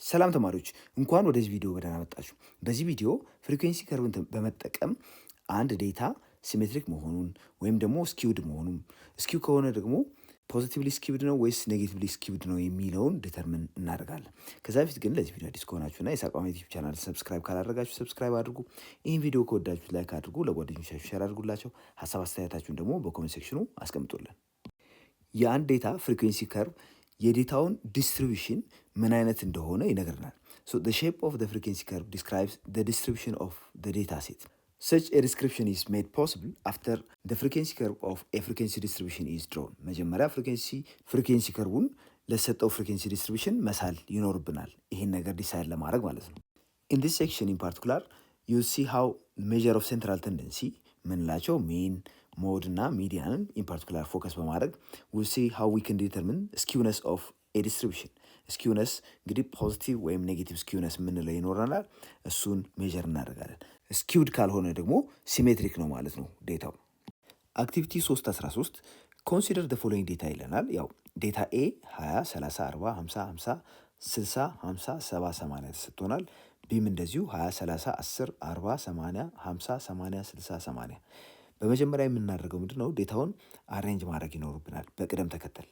ሰላም ተማሪዎች እንኳን ወደዚህ ቪዲዮ በደህና መጣችሁ። በዚህ ቪዲዮ ፍሪኩዌንሲ ከርቭን በመጠቀም አንድ ዴታ ሲሜትሪክ መሆኑን ወይም ደግሞ ስኪውድ መሆኑን ስኪው ከሆነ ደግሞ ፖዚቲቭሊ ስኪውድ ነው ወይስ ኔጌቲቭሊ ስኪውድ ነው የሚለውን ዲተርሚን እናደርጋለን። ከዛ በፊት ግን ለዚህ ቪዲዮ አዲስ ከሆናችሁና የሳቋም ዩቲዩብ ቻናል ሰብስክራይብ ካላደረጋችሁ ሰብስክራይብ አድርጉ። ይህን ቪዲዮ ከወዳችሁት ላይክ አድርጉ፣ ለጓደኞቻችሁ ሼር አድርጉላቸው። ሀሳብ አስተያየታችሁን ደግሞ በኮሜንት ሴክሽኑ አስቀምጡልን። የአንድ ዴታ ፍሪኩዌንሲ ከርቭ የዴታውን ዲስትሪቢዩሽን ምን አይነት እንደሆነ ይነግረናል። So the shape of the frequency curve describes the distribution of the data set. Such a description is made possible after the frequency curve of a frequency distribution is drawn. መጀመሪያ ፍሪኩዌንሲ ከርቡን ለሰጠው ፍሪኩዌንሲ ዲስትሪቢዩሽን መሳል ይኖርብናል፣ ይህን ነገር ዲሳይድ ለማድረግ ማለት ነው። In this section in particular, you see how measure of central tendency ምንላቸው ሚን ሞድ እና ሚዲያንን ኢን ፓርቲኩላር ፎከስ በማድረግ we'll see how we can determine skewness of a distribution. ስኪውነስ እንግዲህ ፖዚቲቭ ወይም ኔጌቲቭ ስኪውነስ የምንለው ይኖረናል። እሱን ሜጀር እናደርጋለን። ስኪውድ ካልሆነ ደግሞ ሲሜትሪክ ነው ማለት ነው ዴታው። አክቲቪቲ 3:13 ኮንሲደር ደ ፎሎዊንግ ዴታ ይለናል። ያው ዴታ ኤ 20 30 40 50 50 60 50 70 80 ተሰጥቶናል። ቢም እንደዚሁ 20 30 10 40 80 50 80 60 80። በመጀመሪያ የምናደርገው ምንድነው ዴታውን አሬንጅ ማድረግ ይኖርብናል በቅደም ተከተል።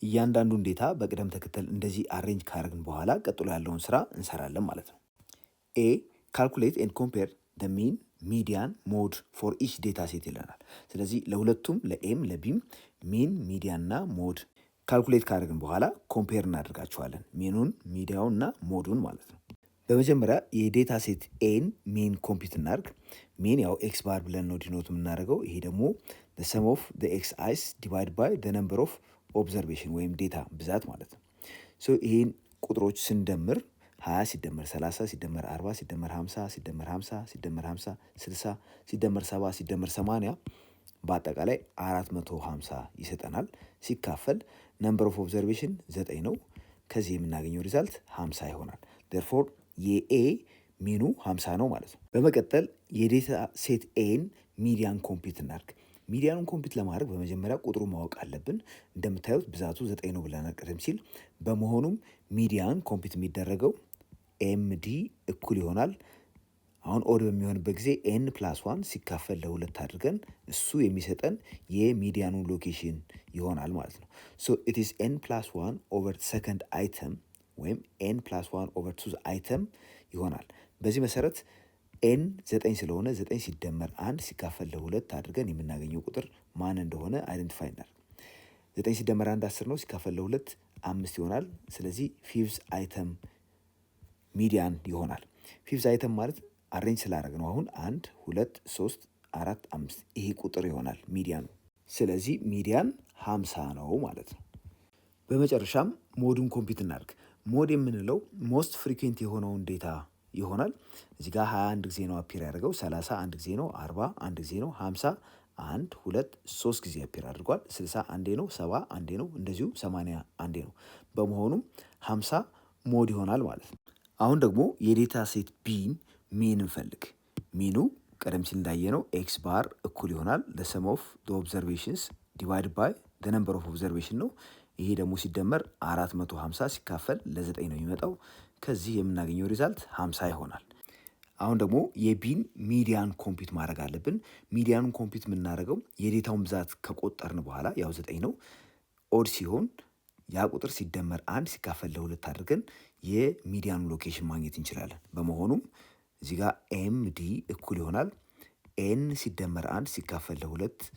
እያንዳንዱን ዴታ በቅደም ተከተል እንደዚህ አሬንጅ ካደረግን በኋላ ቀጥሎ ያለውን ስራ እንሰራለን ማለት ነው። ኤ ካልኩሌት ኤንድ ኮምፔር ደ ሚን ሚዲያን ሞድ ፎር ኢች ዴታ ሴት ይለናል። ስለዚህ ለሁለቱም ለኤም ለቢም ሚን ሚዲያን እና ሞድ ካልኩሌት ካደረግን በኋላ ኮምፔር እናደርጋቸዋለን፣ ሚኑን ሚዲያውን እና ሞዱን ማለት ነው። በመጀመሪያ የዴታ ሴት ኤን ሚን ኮምፒት እናድርግ። ሚን ያው ኤክስ ባር ብለን ነው ዲኖት የምናደርገው። ይሄ ደግሞ ሰም ኦፍ ኤክስ አይስ ዲቫይድ ባይ ነምበር ኦፍ ኦብዘርቬሽን ወይም ዴታ ብዛት ማለት ነው። ይህን ቁጥሮች ስንደምር 20 ሲደመር 30 ሲደመር 40 ሲደመር 50 ሲደመር 50 ሲደመር 50 60 ሲደመር 70 ሲደመር 80 በአጠቃላይ 450 ይሰጠናል። ሲካፈል ነምበር ኦፍ ኦብዘርቬሽን 9 ነው። ከዚህ የምናገኘው ሪዛልት 50 ይሆናል። ዴርፎር የኤ ሚኑ 50 ነው ማለት ነው። በመቀጠል የዴታ ሴት ኤን ሚዲያን ኮምፒት እናድርግ። ሚዲያኑን ኮምፒት ለማድረግ በመጀመሪያ ቁጥሩ ማወቅ አለብን። እንደምታዩት ብዛቱ 9 ነው ብለናል ቀደም ሲል። በመሆኑም ሚዲያን ኮምፒት የሚደረገው ኤምዲ እኩል ይሆናል። አሁን ኦድ በሚሆንበት ጊዜ ኤን ፕላስ 1 ሲካፈል ለ2 አድርገን እሱ የሚሰጠን የሚዲያኑ ሎኬሽን ይሆናል ማለት ነው። ኢት ኢዝ ኤን ፕላስ 1 ኦቨር ሰከንድ አይተም ወይም ኤን ፕላስ 1 ኦቨር ቱ አይተም ይሆናል። በዚህ መሰረት ኤን 9 ስለሆነ 9 ሲደመር 1 ሲካፈል ለ2 አድርገን የምናገኘው ቁጥር ማን እንደሆነ አይደንቲፋይ እናድርግ። 9 ሲደመር 1 10 ነው። ሲካፈል ለ2 5 ይሆናል። ስለዚህ ፊፍዝ አይተም ሚዲያን ይሆናል። ፊፍዝ አይተም ማለት አሬንጅ ስላደረግ ነው። አሁን 1 2 3 4 5 ይሄ ቁጥር ይሆናል ሚዲያኑ። ስለዚህ ሚዲያን 50 ነው ማለት ነው። በመጨረሻም ሞዱን ኮምፒት እናድርግ። ሞድ የምንለው ሞስት ፍሪኩዌንት የሆነውን ዴታ ይሆናል። እዚህ ጋር 21 ጊዜ ነው አፒር ያደርገው፣ 30 አንድ ጊዜ ነው፣ 40 አንድ ጊዜ ነው፣ 50 1 2 3 ጊዜ አፒር አድርጓል፣ 60 አንዴ ነው፣ 70 አንዴ ነው፣ እንደዚሁ 80 አንዴ ነው። በመሆኑም 50 ሞድ ይሆናል ማለት ነው። አሁን ደግሞ የዴታ ሴት ቢን ሚን እንፈልግ። ሚኑ ቀደም ሲል እንዳየነው ኤክስ ባር እኩል ይሆናል ሰም ኦፍ ኦብዘርቬሽንስ ዲቫይድ ባይ ነምበር ኦፍ ኦብዘርቬሽን ነው። ይሄ ደግሞ ሲደመር 450 ሲካፈል ለ9 ነው የሚመጣው። ከዚህ የምናገኘው ሪዛልት 50 ይሆናል። አሁን ደግሞ የቢን ሚዲያን ኮምፒት ማድረግ አለብን። ሚዲያኑን ኮምፒት የምናደርገው የዴታውን ብዛት ከቆጠርን በኋላ ያው 9 ነው። ኦድ ሲሆን ያ ቁጥር ሲደመር 1 ሲካፈል ለ2 አድርገን የሚዲያኑ ሎኬሽን ማግኘት እንችላለን። በመሆኑም እዚህ ጋር ኤምዲ እኩል ይሆናል ኤን ሲደመር 1 ሲካፈል ለ2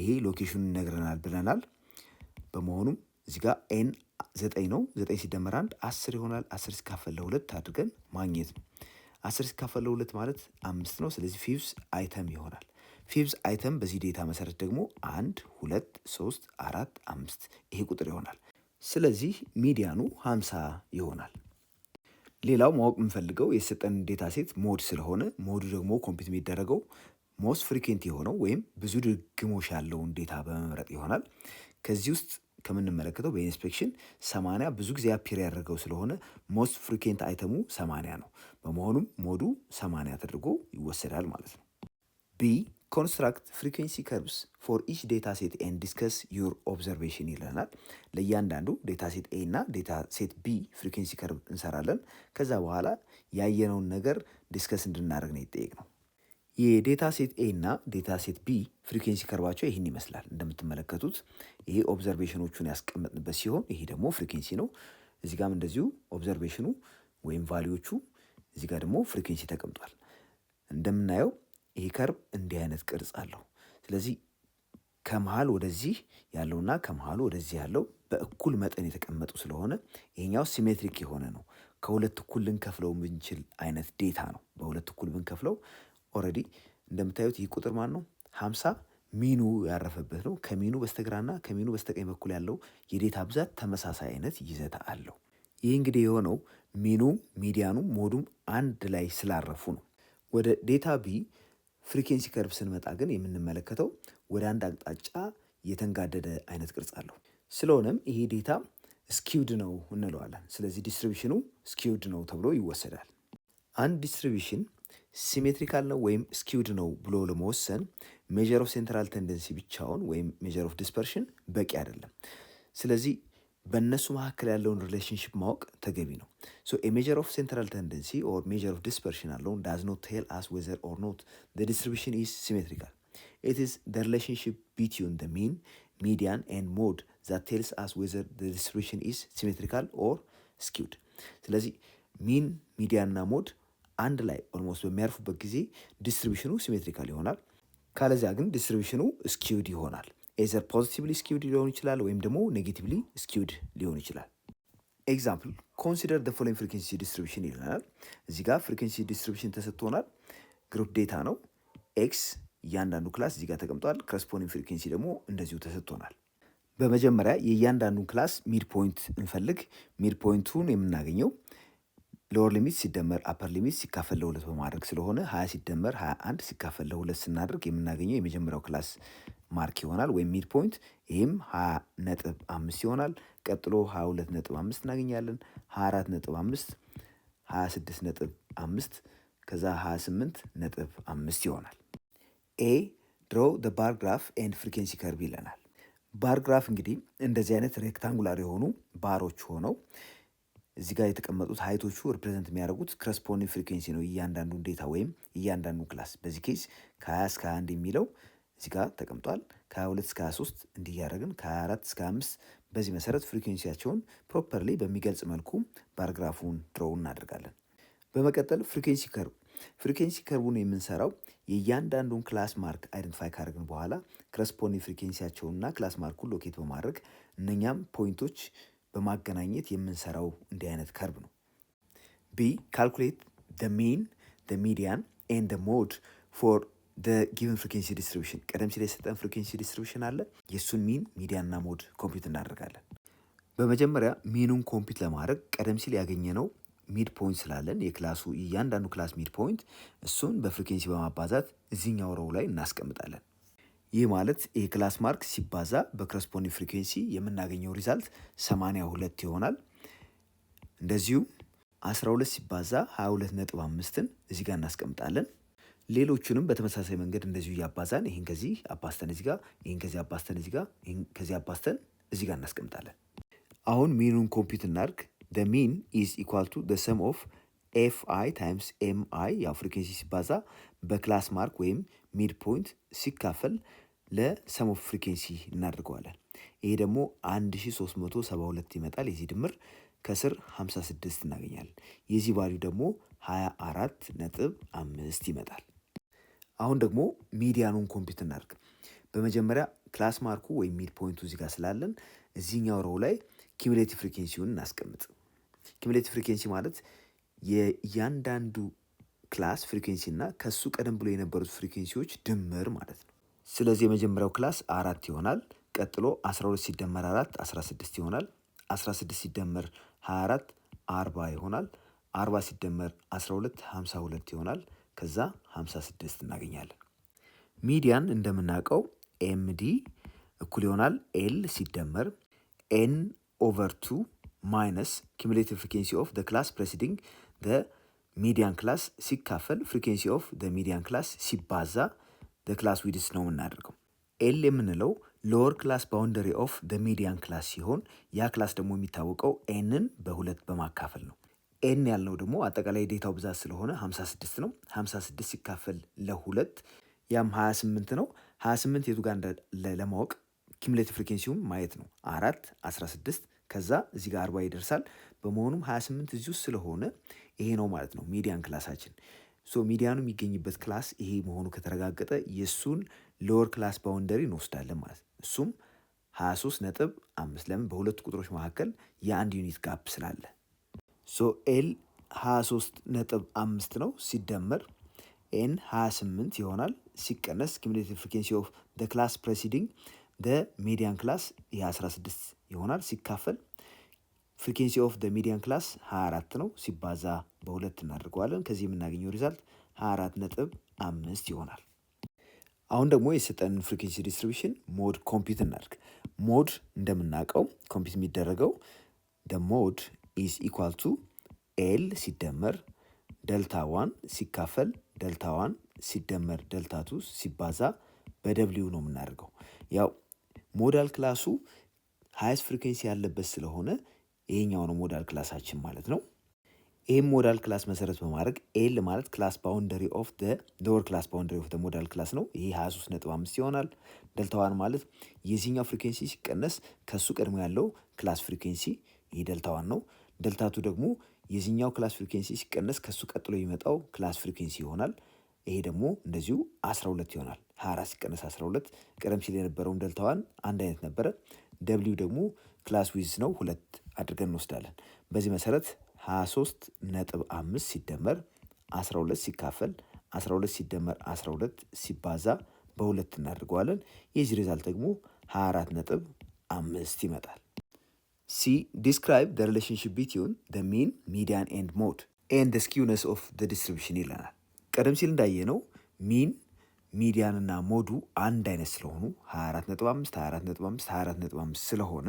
ይሄ ሎኬሽኑን ይነግረናል ብለናል። በመሆኑም እዚህ ጋር ኤን 9 ነው። 9 ሲደመር 1 10 ይሆናል። 10 ሲካፈል ለ2 አድርገን ማግኘት ነው። 10 ሲካፈል ለ2 ማለት 5 ነው። ስለዚህ ፊፍዝ አይተም ይሆናል። ፊፍዝ አይተም በዚህ ዴታ መሰረት ደግሞ 1 2 3 4 5 ይሄ ቁጥር ይሆናል። ስለዚህ ሚዲያኑ 50 ይሆናል። ሌላው ማወቅ የምንፈልገው የሰጠን ዴታ ሴት ሞድ ስለሆነ ሞዱ ደግሞ ኮምፒት የሚደረገው ሞስት ፍሪኩዌንት የሆነው ወይም ብዙ ድግሞሽ ያለውን ዴታ በመምረጥ ይሆናል። ከዚህ ውስጥ ከምንመለከተው በኢንስፔክሽን 80 ብዙ ጊዜ አፒር ያደረገው ስለሆነ ሞስት ፍሪኩዌንት አይተሙ 80 ነው። በመሆኑም ሞዱ 80 ተደርጎ ይወሰዳል ማለት ነው። ቢ ኮንስትራክት ፍሪኩዌንሲ ከርቭስ ፎር ኢች ዴታ ሴት ኤንድ ዲስከስ ዩር ኦብዘርቬሽን ይለናል። ለእያንዳንዱ ዴታ ሴት ኤ እና ዴታ ሴት ቢ ፍሪኩዌንሲ ከርቭ እንሰራለን። ከዛ በኋላ ያየነውን ነገር ዲስከስ እንድናደርግ ነው የጠየቅነው። የዴታ ሴት ኤ እና ዴታ ሴት ቢ ፍሪኩዌንሲ ከርቫቸው ይህን ይመስላል። እንደምትመለከቱት ይሄ ኦብዘርቬሽኖቹን ያስቀመጥንበት ሲሆን ይሄ ደግሞ ፍሪኩዌንሲ ነው። እዚህ ጋም እንደዚሁ ኦብዘርቬሽኑ ወይም ቫሊዎቹ፣ እዚህ ጋር ደግሞ ፍሪኩዌንሲ ተቀምጧል። እንደምናየው ይሄ ከርቭ እንዲህ አይነት ቅርጽ አለው። ስለዚህ ከመሃል ወደዚህ ያለውና ከመሃሉ ወደዚህ ያለው በእኩል መጠን የተቀመጡ ስለሆነ ይሄኛው ሲሜትሪክ የሆነ ነው። ከሁለት እኩል ልንከፍለው የምንችል አይነት ዴታ ነው። በሁለት እኩል ብንከፍለው ኦልሬዲ እንደምታዩት ይህ ቁጥር ማን ነው? 50 ሚኑ ያረፈበት ነው። ከሚኑ በስተግራና ከሚኑ በስተቀኝ በኩል ያለው የዴታ ብዛት ተመሳሳይ አይነት ይዘት አለው። ይህ እንግዲህ የሆነው ሚኑ፣ ሚዲያኑ፣ ሞዱም አንድ ላይ ስላረፉ ነው። ወደ ዴታ ቢ ፍሪኩዌንሲ ከርቭ ስንመጣ ግን የምንመለከተው ወደ አንድ አቅጣጫ የተንጋደደ አይነት ቅርጽ አለው። ስለሆነም ይሄ ዴታ ስኪውድ ነው እንለዋለን። ስለዚህ ዲስትሪቢሽኑ ስኪውድ ነው ተብሎ ይወሰዳል። አንድ ዲስትሪቢሽን ሲሜትሪካል ነው ወይም ስኪውድ ነው ብሎ ለመወሰን ሜጀር ኦፍ ሴንትራል ቴንደንሲ ብቻውን ወይም ሜጀር ኦፍ ዲስፐርሽን በቂ አይደለም። ስለዚህ በእነሱ መካከል ያለውን ሪሌሽንሽፕ ማወቅ ተገቢ ነው። ሶ ኤ ሜጀር ኦፍ ሴንትራል ቴንደንሲ ኦር ሜጀር ኦፍ ዲስፐርሽን አለውን ዳዝ ኖት ቴል አስ ዌዘር ኦር ኖት ዘ ዲስትሪቢሽን ኢዝ ሲሜትሪካል። ኢት ኢዝ ዘ ሪሌሽንሽፕ ቢትዊን ዘ ሚን፣ ሚዲያን ኤንድ ሞድ ዛት ቴልስ አስ ዌዘር ዘ ዲስትሪቢሽን ኢዝ ሲሜትሪካል ኦር ስኪውድ። ስለዚህ ሚን፣ ሚዲያን እና ሞድ አንድ ላይ ኦልሞስት በሚያርፉበት ጊዜ ዲስትሪቢሽኑ ሲሜትሪካል ይሆናል። ካለዚያ ግን ዲስትሪቢሽኑ ስኪውድ ይሆናል። ኤዘር ፖዚቲቭሊ ስኪውድ ሊሆን ይችላል ወይም ደግሞ ኔጌቲቭሊ ስኪውድ ሊሆን ይችላል። ኤግዛምፕል ኮንሲደር ደ ፎሎዊንግ ፍሪኩዌንሲ ዲስትሪቢሽን ይለናል። እዚህ ጋር ፍሪኩዌንሲ ዲስትሪቢሽን ተሰጥቶናል። ግሩፕ ዴታ ነው። ኤክስ እያንዳንዱ ክላስ እዚህ ጋር ተቀምጧል። ከረስፖንዲንግ ፍሪኩዌንሲ ደግሞ እንደዚሁ ተሰጥቶናል። በመጀመሪያ የእያንዳንዱን ክላስ ሚድ ፖይንት እንፈልግ። ሚድ ፖይንቱን የምናገኘው ሎወር ሊሚት ሲደመር አፐር ሊሚት ሲካፈል ለ2 በማድረግ ስለሆነ 20 ሲደመር 21 ሲካፈል ለ2 ስናደርግ የምናገኘው የመጀመሪያው ክላስ ማርክ ይሆናል ወይም ሚድ ፖይንት። ይህም 20.5 ይሆናል። ቀጥሎ 22.5 እናገኛለን። 24.5፣ 26.5 ከዛ 28.5 ይሆናል። ኤ ድሮ ደ ባር ግራፍ ኤንድ ፍሪኩዌንሲ ከርቭ ይለናል። ባር ግራፍ እንግዲህ እንደዚህ አይነት ሬክታንጉላር የሆኑ ባሮች ሆነው እዚህ ጋር የተቀመጡት ሀይቶቹ ሪፕሬዘንት የሚያደርጉት ክረስፖንዲንግ ፍሪኩዌንሲ ነው። እያንዳንዱን ዴታ ወይም እያንዳንዱ ክላስ በዚህ ኬዝ ከ20 እስከ 21 የሚለው እዚህ ጋር ተቀምጧል። ከ22 እስከ 23 እንዲህ እያደረግን ከ24 እስከ 5 በዚህ መሰረት ፍሪኩዌንሲያቸውን ፕሮፐርሊ በሚገልጽ መልኩ ባርግራፉን ድሮው እናደርጋለን። በመቀጠል ፍሪኩዌንሲ ከርቭ። ፍሪኩዌንሲ ከርቡን የምንሰራው የእያንዳንዱን ክላስ ማርክ አይደንቲፋይ ካደረግን በኋላ ክረስፖንዲንግ ፍሪኩዌንሲያቸውንና ክላስ ማርኩን ሎኬት በማድረግ እነኛም ፖይንቶች በማገናኘት የምንሰራው እንዲህ አይነት ከርቭ ነው። ቢ ካልኩሌት ደ ሚን ደ ሚዲያን ኤንድ ደ ሞድ ፎር ደ ጊቨን ፍሪኩዌንሲ ዲስትሪቢሽን። ቀደም ሲል የሰጠን ፍሪኩዌንሲ ዲስትሪቢሽን አለ። የእሱን ሚን ሚዲያን እና ሞድ ኮምፒውት እናደርጋለን። በመጀመሪያ ሚኑን ኮምፒውት ለማድረግ ቀደም ሲል ያገኘነው ሚድ ፖይንት ስላለን የክላሱ እያንዳንዱ ክላስ ሚድ ፖይንት እሱን በፍሪኩዌንሲ በማባዛት እዚህኛው ሮው ላይ እናስቀምጣለን። ይህ ማለት የክላስ ማርክ ሲባዛ በክረስፖንዲንግ ፍሪኩዌንሲ የምናገኘው ሪዛልት 82 ይሆናል። እንደዚሁ 12 ሲባዛ 22.5ን እዚህ ጋር እናስቀምጣለን። ሌሎቹንም በተመሳሳይ መንገድ እንደዚሁ እያባዛን ይህን ከዚህ አባስተን እዚህ ጋር፣ ይህን ከዚህ አባስተን እዚህ ጋር፣ ይህን ከዚህ አባስተን እዚህ ጋር እናስቀምጣለን። አሁን ሚኑን ኮምፒውት እናድርግ። the mean is equal to the sum of fi times mi ያው ፍሪኩዌንሲ ሲባዛ በክላስ ማርክ ወይም ሚድ ፖይንት ሲካፈል ለሰም ኦፍ ፍሪኩዌንሲ እናደርገዋለን። ይሄ ደግሞ 1372 ይመጣል። የዚህ ድምር ከስር 56 እናገኛለን። የዚህ ቫልዩ ደግሞ 24.5 ይመጣል። አሁን ደግሞ ሚዲያኑን ኮምፒውት እናድርግ። በመጀመሪያ ክላስ ማርኩ ወይም ሚድ ፖይንቱ እዚህ ጋር ስላለን እዚህኛው ሮው ላይ ኪሙሌቲቭ ፍሪኩዌንሲውን እናስቀምጥ። ኪሙሌቲቭ ፍሪኩዌንሲ ማለት የእያንዳንዱ ክላስ ፍሪኩዌንሲ እና ከሱ ቀደም ብሎ የነበሩት ፍሪኩዌንሲዎች ድምር ማለት ነው። ስለዚህ የመጀመሪያው ክላስ 4 ይሆናል። ቀጥሎ 12 ሲደመር 4 16 ይሆናል። 16 ሲደመር 24 40 ይሆናል። 40 ሲደመር 12 52 ይሆናል። ከዛ 56 እናገኛለን። ሚዲያን እንደምናውቀው ኤምዲ እኩል ይሆናል ኤል ሲደመር ኤን ኦቨር 2 ማይነስ ኪሙሌቲቭ ፍሪኩዌንሲ ኦፍ ደ ክላስ ፕሬሲዲንግ ደ ሚዲያን ክላስ ሲካፈል ፍሪኩዌንሲ ኦፍ ደ ሚዲያን ክላስ ሲባዛ ክላስ ዊድስ ነው የምናደርገው። ኤል የምንለው ሎወር ክላስ ባውንደሪ ኦፍ ሚዲያን ክላስ ሲሆን ያ ክላስ ደግሞ የሚታወቀው ኤንን በሁለት በማካፈል ነው። ኤን ያልነው ደግሞ አጠቃላይ ዴታው ብዛት ስለሆነ 56 ነው። 56 ሲካፈል ለሁለት ያም 28 ነው። 28 የቱ ጋር እንዳለ ለማወቅ ኪሙሌቲቭ ፍሪኬንሲውን ማየት ነው። 4 16 ከዛ እዚህ ጋር 40 ይደርሳል። በመሆኑም 28 እዚሁ ስለሆነ ይሄ ነው ማለት ነው ሚዲያን ክላሳችን። ሶ ሚዲያኑ የሚገኝበት ክላስ ይሄ መሆኑ ከተረጋገጠ የእሱን ሎወር ክላስ ባውንደሪ እንወስዳለን ማለት ነው። እሱም 23.5 ለምን በሁለቱ ቁጥሮች መካከል የአንድ ዩኒት ጋፕ ስላለ። ሶ ኤል 23.5 ነው ሲደመር ኤን 28 ይሆናል ሲቀነስ ኪሙሌቲቭ ፍሪኬንሲ ኦፍ ክላስ ፕሬሲዲንግ ሚዲያን ክላስ የ16 ይሆናል ሲካፈል ፍሪኬንሲ ኦፍ ሚዲያን ክላስ 24 ነው ሲባዛ በሁለት እናደርገዋለን። ከዚህ የምናገኘው ሪዛልት 24.5 ይሆናል። አሁን ደግሞ የሰጠንን ፍሪኬንሲ ዲስትሪቢሽን ሞድ ኮምፒውት እናድርግ። ሞድ እንደምናውቀው ኮምፒውት የሚደረገው ሞድ ኢዝ ኢኳል ቱ ኤል ሲደመር ዴልታ 1 ሲካፈል ዴልታ 1 ሲደመር ዴልታ 2 ሲባዛ በደብሊው ነው የምናደርገው። ያው ሞዳል ክላሱ ሃይስት ፍሪኩዌንሲ ያለበት ስለሆነ ይሄኛው ነው ሞዳል ክላሳችን ማለት ነው። ይህም ሞዳል ክላስ መሰረት በማድረግ ኤል ማለት ክላስ ባውንደሪ ኦፍ ሎወር ክላስ ባውንደሪ ኦፍ ሞዳል ክላስ ነው። ይሄ 23.5 ይሆናል። ዴልታዋን ማለት የዚህኛው ፍሪኩዌንሲ ሲቀነስ ከሱ ቀድሞ ያለው ክላስ ፍሪኩዌንሲ ይሄ ዴልታዋን ነው። ዴልታቱ ደግሞ የዚህኛው ክላስ ፍሪኩዌንሲ ሲቀነስ ከሱ ቀጥሎ የሚመጣው ክላስ ፍሪኩዌንሲ ይሆናል። ይሄ ደግሞ እንደዚሁ 12 ይሆናል። 24 ሲቀነስ 12 ቀደም ሲል የነበረውን ዴልታዋን አንድ አይነት ነበረ። ደብሊው ደግሞ ክላስ ዊዝ ነው 2 አድርገን እንወስዳለን። በዚህ መሰረት 23.5 ሲደመር 12 ሲካፈል 12 ሲደመር 12 ሲባዛ በሁለት እናደርገዋለን። የዚህ ሪዛልት ደግሞ 24.5 ይመጣል። ሲ ዲስክራይብ ሪሌሽንሺፕ ቢትዊን ሚን ሚዲያን ኤንድ ሞድ ኤንድ ስኪውነስ ኦፍ ዲስትሪቢዩሽን ይለናል። ቀደም ሲል እንዳየነው ሚን ሚዲያን እና ሞዱ አንድ አይነት ስለሆኑ 24.5 24.5 24.5 ስለሆነ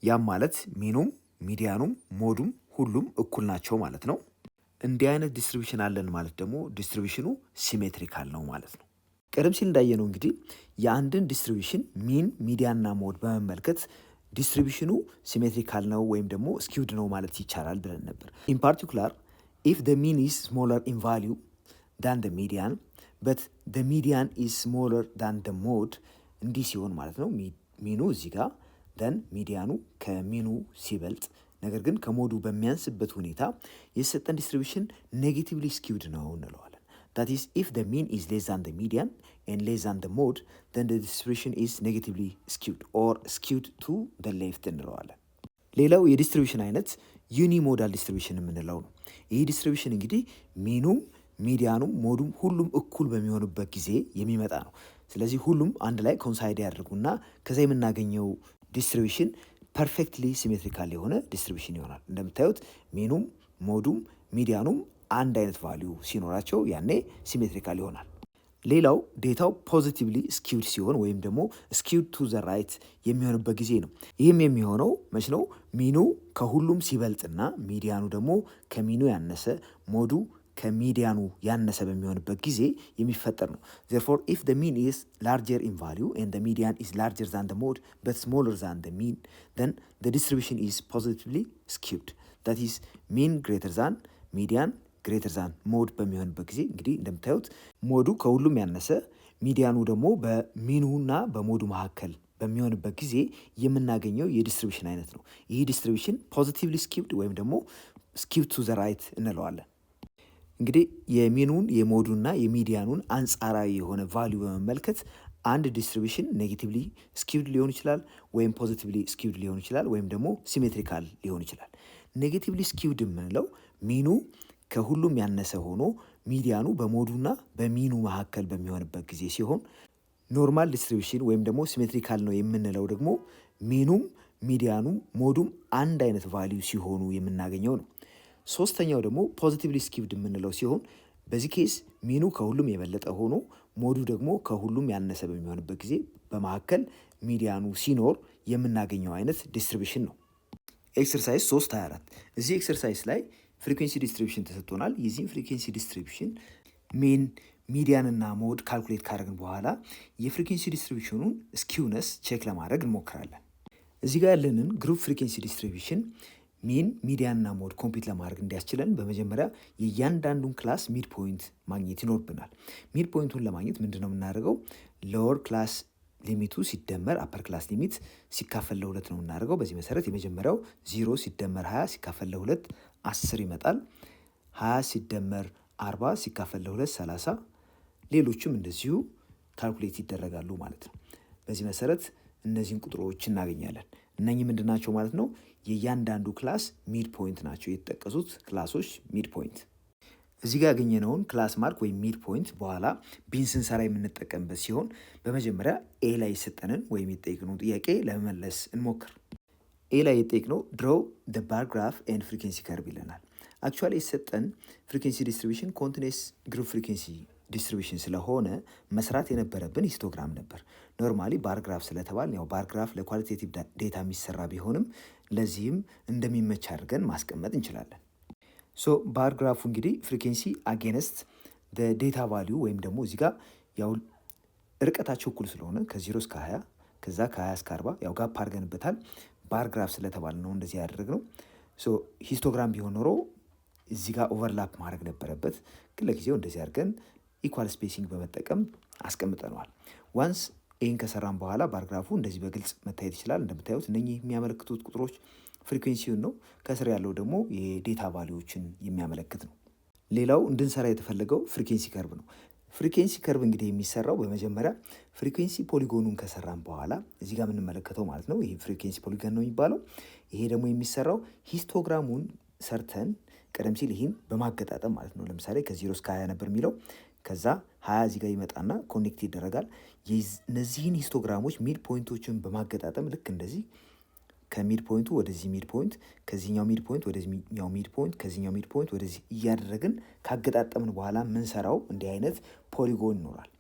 ያም ማለት ሚኑም ሚዲያኑም ሞዱም ሁሉም እኩል ናቸው ማለት ነው። እንዲህ አይነት ዲስትሪቢዩሽን አለን ማለት ደግሞ ዲስትሪቢዩሽኑ ሲሜትሪካል ነው ማለት ነው። ቀደም ሲል እንዳየነው እንግዲህ የአንድን ዲስትሪቢዩሽን ሚን ሚዲያና ሞድ በመመልከት ዲስትሪቢዩሽኑ ሲሜትሪካል ነው ወይም ደግሞ ስኪውድ ነው ማለት ይቻላል ብለን ነበር። ኢን ፓርቲኩላር ኢፍ ሚን ኢዝ ስሞለር ኢን ቫሊዩ ዳን ሚዲያን በት ሚዲያን ኢዝ ስሞለር ዳን ሞድ እንዲህ ሲሆን ማለት ነው ሚኑ እዚህ ጋር ደን ሚዲያኑ ከሚኑ ሲበልጥ ነገር ግን ከሞዱ በሚያንስበት ሁኔታ የሰጠን ዲስትሪቢዩሽን ኔጌቲቭሊ ስኪውድ ነው እንለዋለን። ዳት ኢዝ ኢፍ ሚን ኢዝ ሌስ ዛን ሚዲያን ኤንድ ሌስ ዛን ሞድ ደን ዲስትሪቢዩሽን ኢዝ ኔጌቲቭሊ ስኪውድ ኦር ስኪውድ ቱ ሌፍት እንለዋለን። ሌላው የዲስትሪቢዩሽን አይነት ዩኒሞዳል ዲስትሪቢዩሽን የምንለው ነው። ይህ ዲስትሪቢዩሽን እንግዲህ ሚኑም ሚዲያኑም ሞዱም ሁሉም እኩል በሚሆኑበት ጊዜ የሚመጣ ነው። ስለዚህ ሁሉም አንድ ላይ ኮንሳይድ ያደርጉና ከዛ የምናገኘው ዲስትሪቢዩሽን ፐርፌክትሊ ሲሜትሪካል የሆነ ዲስትሪቢዩሽን ይሆናል። እንደምታዩት ሚኑም ሞዱም ሚዲያኑም አንድ አይነት ቫሊዩ ሲኖራቸው ያኔ ሲሜትሪካል ይሆናል። ሌላው ዴታው ፖዚቲቭሊ ስኪውድ ሲሆን ወይም ደግሞ ስኪውድ ቱ ዘ ራይት የሚሆንበት ጊዜ ነው። ይህም የሚሆነው መች ነው? ሚኑ ከሁሉም ሲበልጥና ሚዲያኑ ደግሞ ከሚኑ ያነሰ ሞዱ ከሚዲያኑ ያነሰ በሚሆንበት ጊዜ የሚፈጠር ነው። therefore if the mean is larger in value and the median is larger than the mode but smaller than the mean then the distribution is positively skewed. that is mean greater than median greater than mode በሚሆንበት ጊዜ እንግዲህ እንደምታዩት ሞዱ ከሁሉም ያነሰ ሚዲያኑ ደግሞ በሚኑና በሞዱ መካከል በሚሆንበት ጊዜ የምናገኘው የዲስትሪቢዩሽን አይነት ነው። ይህ ዲስትሪቢዩሽን ፖዚቲቭሊ ስኪውድ ወይም ደግሞ ስኪውድ ቱ ዘ ራይት እንለዋለን። እንግዲህ የሚኑን የሞዱና የሚዲያኑን አንጻራዊ የሆነ ቫሊዩ በመመልከት አንድ ዲስትሪቢዩሽን ኔጌቲቭሊ ስኪውድ ሊሆን ይችላል ወይም ፖዚቲቭሊ ስኪውድ ሊሆን ይችላል ወይም ደግሞ ሲሜትሪካል ሊሆን ይችላል። ኔጌቲቭሊ ስኪውድ የምንለው ሚኑ ከሁሉም ያነሰ ሆኖ ሚዲያኑ በሞዱና በሚኑ መካከል በሚሆንበት ጊዜ ሲሆን፣ ኖርማል ዲስትሪቢዩሽን ወይም ደግሞ ሲሜትሪካል ነው የምንለው ደግሞ ሚኑም ሚዲያኑም ሞዱም አንድ አይነት ቫሊዩ ሲሆኑ የምናገኘው ነው። ሶስተኛው ደግሞ ፖዚቲቭሊ ስኪውድ የምንለው ሲሆን በዚህ ኬስ ሚኑ ከሁሉም የበለጠ ሆኖ ሞዱ ደግሞ ከሁሉም ያነሰ በሚሆንበት ጊዜ በመካከል ሚዲያኑ ሲኖር የምናገኘው አይነት ዲስትሪቢዩሽን ነው። ኤክሰርሳይዝ 3.24 እዚህ ኤክሰርሳይዝ ላይ ፍሪኩዌንሲ ዲስትሪቢዩሽን ተሰጥቶናል። የዚህም ፍሪኩዌንሲ ዲስትሪቢዩሽን ሚን ሚዲያንና ሞድ ካልኩሌት ካደረግን በኋላ የፍሪኩንሲ ዲስትሪቢዩሽኑን ስኪውነስ ቼክ ለማድረግ እንሞክራለን። እዚህ ጋር ያለንን ግሩፕ ፍሪኩንሲ ዲስትሪቢዩሽን ሚን ሚዲያንና ሞድ ኮምፒት ለማድረግ እንዲያስችለን በመጀመሪያ የእያንዳንዱን ክላስ ሚድ ፖይንት ማግኘት ይኖርብናል። ሚድ ፖይንቱን ለማግኘት ምንድን ነው የምናደርገው? ሎወር ክላስ ሊሚቱ ሲደመር አፐር ክላስ ሊሚት ሲካፈል ለ2 ነው የምናደርገው። በዚህ መሰረት የመጀመሪያው 0 ሲደመር 20 ሲካፈል ለ2 10 ይመጣል። 20 ሲደመር 40 ሲካፈል ለ2 30፣ ሌሎችም እንደዚሁ ካልኩሌት ይደረጋሉ ማለት ነው። በዚህ መሰረት እነዚህን ቁጥሮች እናገኛለን። እነኚህ ምንድን ናቸው ማለት ነው? የእያንዳንዱ ክላስ ሚድ ፖይንት ናቸው የተጠቀሱት ክላሶች ሚድ ፖይንት። እዚህ ጋር ያገኘነውን ክላስ ማርክ ወይም ሚድ ፖይንት በኋላ ቢን ስንሰራ የምንጠቀምበት ሲሆን በመጀመሪያ ኤ ላይ የሰጠንን ወይም የጠየቅነውን ጥያቄ ለመመለስ እንሞክር። ኤ ላይ የጠየቅነው ድሮው ደ ባር ግራፍ ኤንድ ፍሪኩንሲ ከርቭ ይለናል። አክቹዋሊ የሰጠን ፍሪኩንሲ ዲስትሪቢዩሽን ኮንቲኒየስ ግሩፕ ፍሪኩንሲ ዲስትሪቢዩሽን ስለሆነ መስራት የነበረብን ሂስቶግራም ነበር። ኖርማሊ ባር ግራፍ ስለተባል ያው ባር ግራፍ ለኳሊቴቲቭ ዴታ የሚሰራ ቢሆንም ለዚህም እንደሚመች አድርገን ማስቀመጥ እንችላለን። ሶ ባር ግራፉ እንግዲህ ፍሪኩንሲ አጌንስት ዴታ ቫሊዩ ወይም ደግሞ እዚህ ጋር ያው ርቀታቸው እኩል ስለሆነ ከ0 እስከ 20 ከዛ ከ20 እስከ 40 ያው ጋፕ አድርገንበታል። ባር ግራፍ ስለተባለ ነው እንደዚህ ያደረግነው። ሶ ሂስቶግራም ቢሆን ኖሮ እዚህ ጋር ኦቨርላፕ ማድረግ ነበረበት፣ ግን ለጊዜው እንደዚህ አድርገን ኢኳል ስፔሲንግ በመጠቀም አስቀምጠነዋል። ዋንስ ይህን ከሰራን በኋላ ባርግራፉ እንደዚህ በግልጽ መታየት ይችላል። እንደምታዩት እነኚህ የሚያመለክቱት ቁጥሮች ፍሪኩንሲውን ነው። ከስር ያለው ደግሞ የዴታ ቫሊዎችን የሚያመለክት ነው። ሌላው እንድንሰራ የተፈለገው ፍሪኩንሲ ከርቭ ነው። ፍሪኩንሲ ከርቭ እንግዲህ የሚሰራው በመጀመሪያ ፍሪኩንሲ ፖሊጎኑን ከሰራን በኋላ እዚህ ጋር የምንመለከተው ማለት ነው። ይሄ ፍሪኩንሲ ፖሊጎን ነው የሚባለው። ይሄ ደግሞ የሚሰራው ሂስቶግራሙን ሰርተን ቀደም ሲል ይህን በማገጣጠም ማለት ነው። ለምሳሌ ከ0 እስከ 20 ነበር የሚለው፣ ከዛ 20 እዚህ ጋር ይመጣና ኮኔክት ይደረጋል። እነዚህን ሂስቶግራሞች ሚድ ፖይንቶችን በማገጣጠም ልክ እንደዚህ ከሚድ ፖይንቱ ወደዚህ ሚድ ፖይንት፣ ከዚህኛው ሚድ ፖይንት ወደዚህኛው ሚድ ፖይንት፣ ከዚህኛው ሚድ ፖይንት ወደዚህ እያደረግን ካገጣጠምን በኋላ ምንሰራው እንዲህ አይነት ፖሊጎን ይኖራል።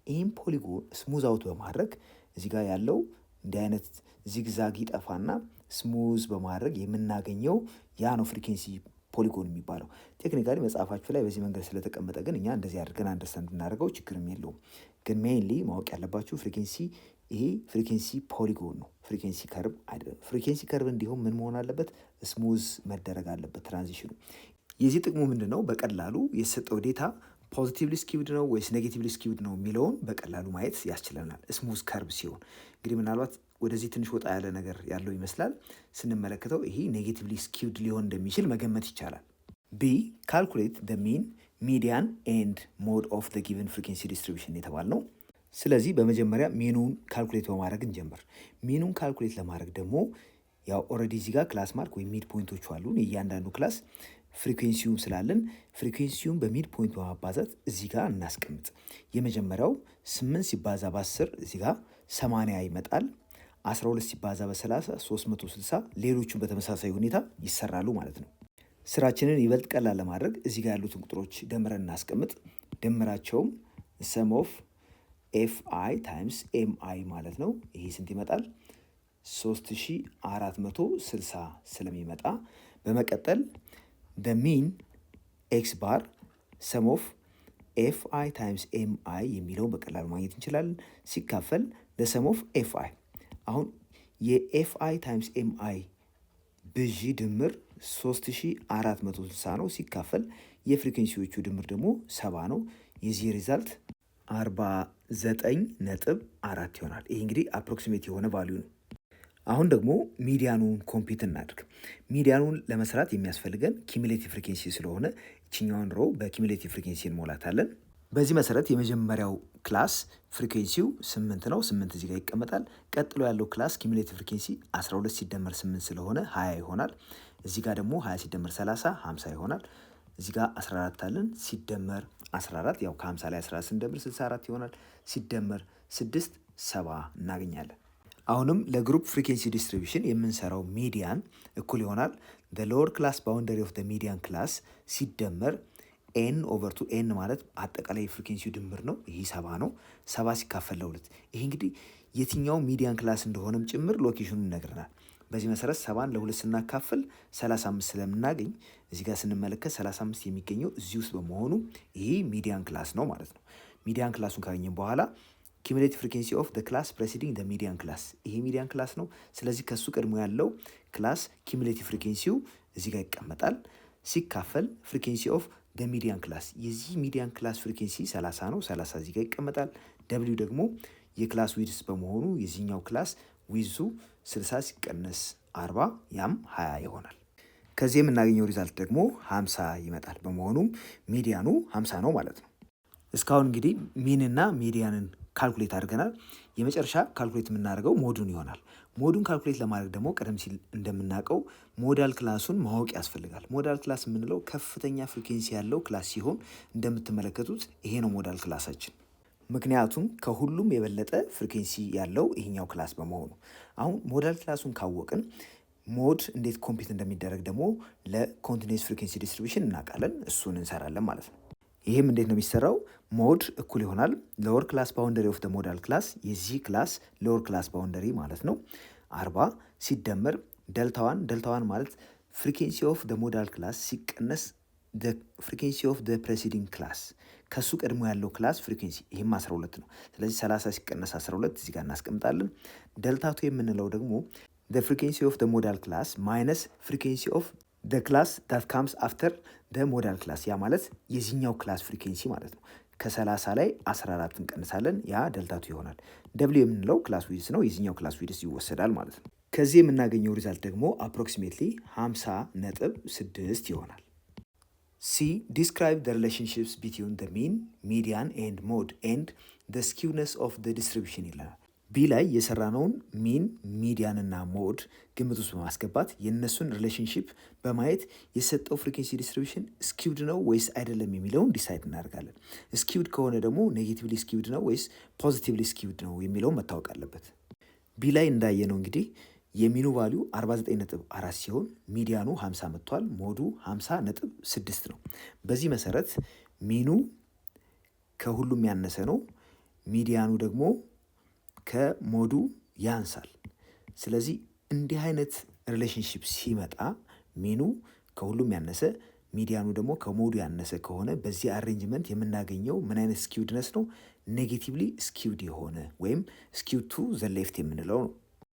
ይህም ፖሊጎን ስሙዝ አውት በማድረግ እዚህ ጋር ያለው እንዲህ አይነት ዚግዛግ ይጠፋና ስሙዝ በማድረግ የምናገኘው ያ ነው ፍሪኩንሲ ፖሊጎን የሚባለው። ቴክኒካሊ መጽሐፋችሁ ላይ በዚህ መንገድ ስለተቀመጠ ግን እኛ እንደዚህ አድርገን አንደርስታንድ ብናደርገው ችግርም የለውም። ግን ሜይንሊ ማወቅ ያለባችሁ ፍሪኩንሲ ይሄ ፍሪኩንሲ ፖሊጎን ነው፣ ፍሪኩንሲ ከርቭ አይደለም። ፍሪኩንሲ ከርቭ እንዲሁም ምን መሆን አለበት? ስሙዝ መደረግ አለበት ትራንዚሽኑ። የዚህ ጥቅሙ ምንድን ነው? በቀላሉ የተሰጠው ዴታ ፖዚቲቭሊ ስኪውድ ነው ወይስ ኔጌቲቭሊ ስኪውድ ነው የሚለውን በቀላሉ ማየት ያስችለናል ስሙዝ ከርቭ ሲሆን። እንግዲህ ምናልባት ወደዚህ ትንሽ ወጣ ያለ ነገር ያለው ይመስላል። ስንመለከተው ይሄ ኔጌቲቭሊ ስኪውድ ሊሆን እንደሚችል መገመት ይቻላል። ቢ ካልኩሌት ደ ሚን ሚዲያን ኤንድ ሞድ ኦፍ ደ ጊቨን ፍሪኩንሲ ዲስትሪቢዩሽን የተባል ነው። ስለዚህ በመጀመሪያ ሚኑን ካልኩሌት በማድረግ እንጀምር። ሚኑን ካልኩሌት ለማድረግ ደግሞ ያው ኦልሬዲ እዚህ ጋር ክላስ ማርክ ወይም ሚድ ፖይንቶቹ አሉን። እያንዳንዱ ክላስ ፍሪኩንሲውም ስላለን ፍሪኩንሲውን በሚድ ፖይንት በማባዛት እዚህ ጋር እናስቀምጥ። የመጀመሪያው 8 ሲባዛ በ10 እዚህ ጋር 80 ይመጣል። 12 ሲባዛ በ30 360፣ ሌሎቹን በተመሳሳይ ሁኔታ ይሰራሉ ማለት ነው። ስራችንን ይበልጥ ቀላል ለማድረግ እዚህ ጋር ያሉትን ቁጥሮች ደምረን እናስቀምጥ። ደምራቸውም ሰም ኦፍ ኤፍ አይ ታይምስ ኤም አይ ማለት ነው። ይሄ ስንት ይመጣል? 3460 ስለሚመጣ በመቀጠል ደ ሚን ኤክስ ባር ሰም ኦፍ ኤፍ አይ ታይምስ ኤም አይ የሚለውን በቀላሉ ማግኘት እንችላለን። ሲካፈል ለሰም ኦፍ ኤፍ አይ። አሁን የኤፍ አይ ታይምስ ኤም አይ ብዢ ድምር 3460 ነው። ሲካፈል የፍሪኩንሲዎቹ ድምር ደግሞ 70 ነው። የዚህ ሪዛልት 49.4 ይሆናል። ይህ እንግዲህ አፕሮክሲሜት የሆነ ቫሊዩ ነው። አሁን ደግሞ ሚዲያኑን ኮምፒት እናድርግ። ሚዲያኑን ለመስራት የሚያስፈልገን ኪሙሌቲቭ ፍሪኩንሲ ስለሆነ እችኛውን ሮ በኪሙሌቲቭ ፍሪኩንሲ እንሞላታለን። በዚህ መሰረት የመጀመሪያው ክላስ ፍሪኩንሲው 8 ነው። 8 እዚህ ጋር ይቀመጣል። ቀጥሎ ያለው ክላስ ኪሙሌቲቭ ፍሪኩንሲ 12 ሲደመር 8 ስለሆነ 20 ይሆናል። እዚህ ጋር ደግሞ 20 ሲደመር 30 50 ይሆናል። እዚህ ጋር 14 አለን ሲደመር 14 ያው ከ50 ላይ 14 ስንደምር 64 ይሆናል። ሲደመር 6 70 እናገኛለን። አሁንም ለግሩፕ ፍሪኩንሲ ዲስትሪቢዩሽን የምንሰራው ሚዲያን እኩል ይሆናል the lower class boundary of the median class ሲደመር ኤን ኦቨር ቱ ኤን ማለት አጠቃላይ ፍሪኩንሲው ድምር ነው። ይህ 70 ነው። 70 ሲካፈል ለ2። ይሄ እንግዲህ የትኛው ሚዲያን ክላስ እንደሆነም ጭምር ሎኬሽኑን ይነግረናል። በዚህ መሰረት 70 ለ2 ስናካፍል 35 ስለምናገኝ እዚህ ጋር ስንመለከት 35 የሚገኘው እዚህ ውስጥ በመሆኑ ይሄ ሚዲያን ክላስ ነው ማለት ነው። ሚዲያን ክላሱን ካገኘን በኋላ cumulative frequency of the class preceding the median class ይሄ ሚዲያን ክላስ ነው። ስለዚህ ከሱ ቀድሞ ያለው ክላስ cumulative frequency እዚህ ጋር ይቀመጣል ሲካፈል frequency of the median class የዚህ ሚዲያን ክላስ frequency 30 ነው። 30 እዚህ ጋር ይቀመጣል። w ደግሞ የክላስ ዊድስ በመሆኑ የዚህኛው ክላስ ዊዙ 60 ሲቀነስ 40 ያም 20 ይሆናል። ከዚህ የምናገኘው ሪዛልት ደግሞ 50 ይመጣል። በመሆኑም ሚዲያኑ 50 ነው ማለት ነው። እስካሁን እንግዲህ ሚን እና ሚዲያንን ካልኩሌት አድርገናል። የመጨረሻ ካልኩሌት የምናደርገው ሞዱን ይሆናል። ሞዱን ካልኩሌት ለማድረግ ደግሞ ቀደም ሲል እንደምናውቀው ሞዳል ክላሱን ማወቅ ያስፈልጋል። ሞዳል ክላስ የምንለው ከፍተኛ ፍሪኩዌንሲ ያለው ክላስ ሲሆን እንደምትመለከቱት ይሄ ነው ሞዳል ክላሳችን። ምክንያቱም ከሁሉም የበለጠ ፍሪኩዌንሲ ያለው ይሄኛው ክላስ በመሆኑ አሁን ሞዳል ክላሱን ካወቅን ሞድ እንዴት ኮምፒት እንደሚደረግ ደግሞ ለኮንቲኒየስ ፍሪኩዌንሲ ዲስትሪቢዩሽን እናውቃለን። እሱን እንሰራለን ማለት ነው። ይህም እንዴት ነው የሚሰራው? ሞድ እኩል ይሆናል ሎወር ክላስ ባውንደሪ ኦፍ ደ ሞዳል ክላስ የዚህ ክላስ ሎወር ክላስ ባውንደሪ ማለት ነው 40 ሲደመር ደልታዋን ማለት ፍሪኩዌንሲ ኦፍ ደ ሞዳል ክላስ ሲቀነስ ፍሪኩዌንሲ ኦፍ ደ ፕሬሲዲንግ ክላስ ከሱ ቀድሞ ያለው ክላስ ፍሪኩዌንሲ ይህም 12 ነው። ስለዚህ 30 ሲቀነስ 12 እዚህ ጋር እናስቀምጣለን። ደልታቱ የምንለው ደግሞ the frequency of the modal class minus frequency of the class that comes after the modal class ያ ማለት የዚህኛው ክላስ ፍሪኩዌንሲ ማለት ነው። ከ30 ላይ 14 እንቀንሳለን ያ ደልታቱ ይሆናል። w የምንለው ክላስ ዊድስ ነው። የዚህኛው ክላስ ዊድስ ይወሰዳል ማለት ነው። ከዚህ የምናገኘው ሪዛልት ደግሞ approximately 50.6 ይሆናል። C. Describe the relationships between the mean, median and mode and the skewness of the distribution ይላል። ቢ ላይ የሰራነውን ሚን ሚዲያን እና ሞድ ግምት ውስጥ በማስገባት የእነሱን ሪሌሽንሽፕ በማየት የሰጠው ፍሪኩዌንሲ ዲስትሪቢዩሽን ስኪውድ ነው ወይስ አይደለም የሚለውን ዲሳይድ እናደርጋለን። ስኪውድ ከሆነ ደግሞ ኔጌቲቭሊ ስኪውድ ነው ወይስ ፖዚቲቭሊ ስኪውድ ነው የሚለውን መታወቅ አለበት። ቢ ላይ እንዳየነው እንግዲህ የሚኑ ቫሊዩ 49.4 ሲሆን ሚዲያኑ 50 መጥቷል። ሞዱ 50.6 ነው። በዚህ መሰረት ሚኑ ከሁሉም ያነሰ ነው። ሚዲያኑ ደግሞ ከሞዱ ያንሳል። ስለዚህ እንዲህ አይነት ሪሌሽንሽፕ ሲመጣ ሚኑ ከሁሉም ያነሰ ሚዲያኑ ደግሞ ከሞዱ ያነሰ ከሆነ በዚህ አሬንጅመንት የምናገኘው ምን አይነት ስኪውድነስ ነው? ኔጌቲቭሊ ስኪውድ የሆነ ወይም ስኪውድ ቱ ዘ ሌፍት የምንለው ነው።